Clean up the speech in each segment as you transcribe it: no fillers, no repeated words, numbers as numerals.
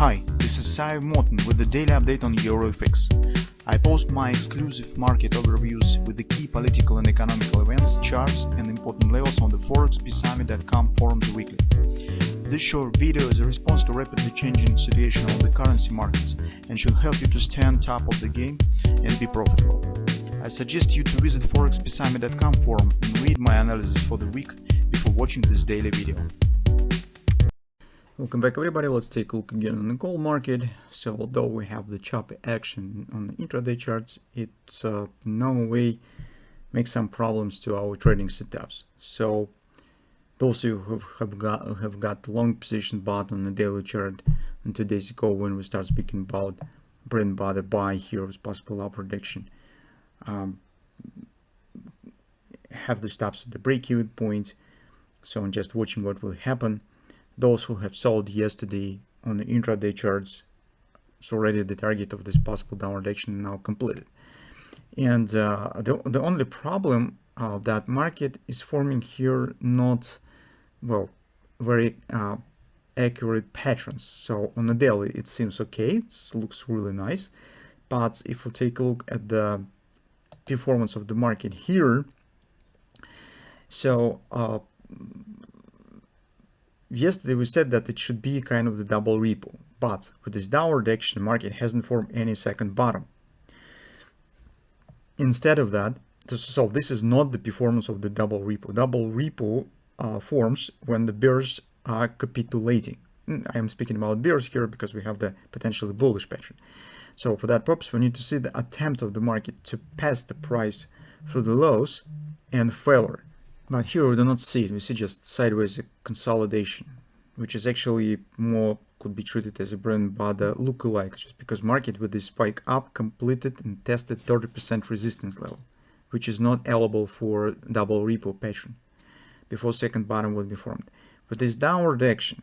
Hi, this is Sive Morten with the daily update on EuroFX. I post my exclusive market overviews with the key political and economical events, charts and important levels on the ForexPeaceArmy.com forums weekly. This short video is a response to rapidly changing situation on the currency markets and should help you to stay on top of the game and be profitable. I suggest you to visit ForexPeaceArmy.com forum and read my analysis for the week before watching this daily video. Welcome back everybody. Let's take a look again on the gold market. So although we have the choppy action on the intraday charts, it no way makes some problems to our trading setups. So those who have got the long position bought on the daily chart, and 2 days ago when we start speaking about bread and butter buy here with possible upward prediction, have the stops at the break-even point. So I'm just watching what will happen. Those who have sold yesterday on the intraday charts, so already the target of this possible downward action now completed. And the only problem that market is forming here not very accurate patterns. So on the daily it seems okay, it looks really nice, but if we take a look at the performance of the market here, so yesterday we said that it should be kind of the double repo, but with this downward action, the market hasn't formed any second bottom. Instead of that, so this is not the performance of the double repo. Double repo forms when the bears are capitulating. I am speaking about bears here because we have the potentially bullish pattern. So for that purpose, we need to see the attempt of the market to pass the price through the lows and failure. But here we do not see it, we see just sideways consolidation, which is actually more could be treated as a bread and butter lookalike, just because market with this spike up completed and tested 30% resistance level, which is not eligible for double repo pattern before second bottom would be formed. With this downward action,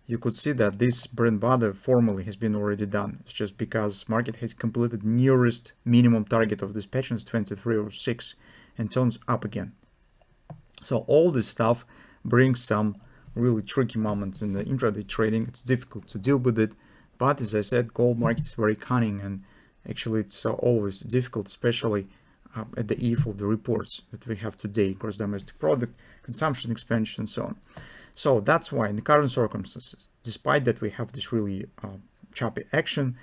you could see that this bread and butter formally has been already done. It's just because market has completed nearest minimum target of this pattern is 23.06 and turns up again. So all this stuff brings some really tricky moments in the intraday trading. It's difficult to deal with it, but as I said, gold market is very cunning, and actually it's always difficult, especially at the eve of the reports that we have today, gross domestic product, consumption expansion, and so on. So that's why in the current circumstances, despite that we have this really choppy action,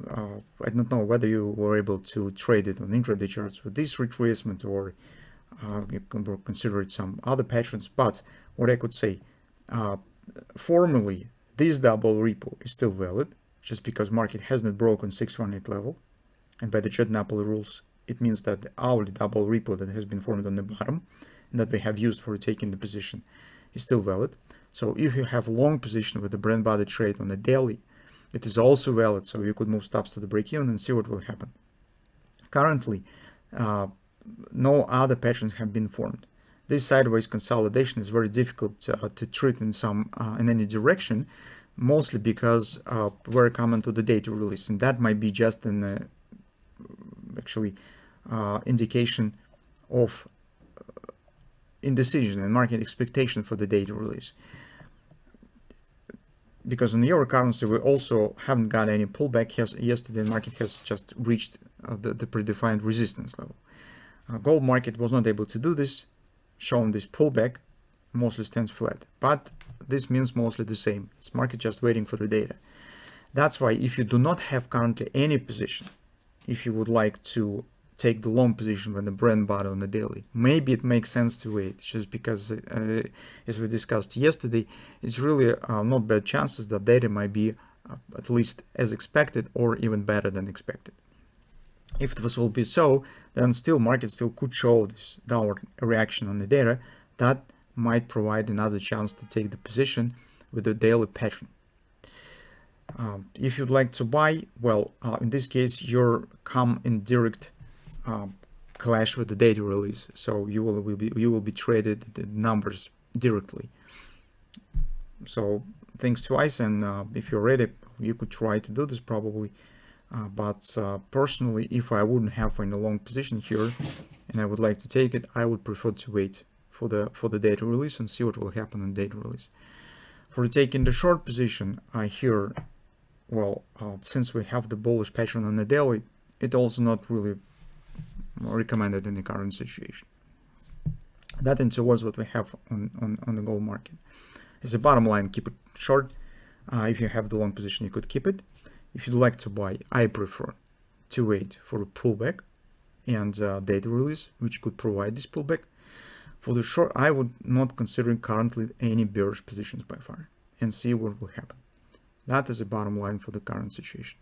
I don't know whether you were able to trade it on intraday charts with this retracement, or you can consider it some other patterns. But what I could say, formally, this double repo is still valid, just because market has not broken 618 level, and by the Jet-Napoli rules, it means that the hourly double repo that has been formed on the bottom and that we have used for taking the position is still valid. So if you have a long position with the bread and butter trade on the daily, it is also valid, so you could move stops to the break-even and see what will happen. Currently, no other patterns have been formed. This sideways consolidation is very difficult to treat in any direction, mostly because we're coming to the data release, and that might be just an indication of indecision and market expectation for the data release. Because in the euro currency, we also haven't got any pullback. Yesterday, the market has just reached the predefined resistance level. Gold market was not able to do this, showing this pullback, mostly stands flat. But this means mostly the same. It's market just waiting for the data. That's why if you do not have currently any position, if you would like to take the long position when the bread and butter on the daily, maybe it makes sense to wait, just because as we discussed yesterday, it's really not bad chances that data might be at least as expected or even better than expected. If this will be so, then market still could show this downward reaction on the data that might provide another chance to take the position with the daily pattern. If you'd like to buy, in this case you're come in direct clash with the data release, so you will be traded the numbers directly. So think twice, and if you're ready, you could try to do this probably. But personally, if I wouldn't have any long position here and I would like to take it, I would prefer to wait for the data release and see what will happen in data release. For taking the short position here, well, since we have the bullish pattern on the daily, it also not really recommended in the current situation. That in towards what we have on the gold market. As a bottom line, keep it short. If you have the long position, you could keep it. If you'd like to buy, I prefer to wait for a pullback and data release, which could provide this pullback. For the short, I would not consider currently any bearish positions by far and see what will happen. That is the bottom line for the current situation.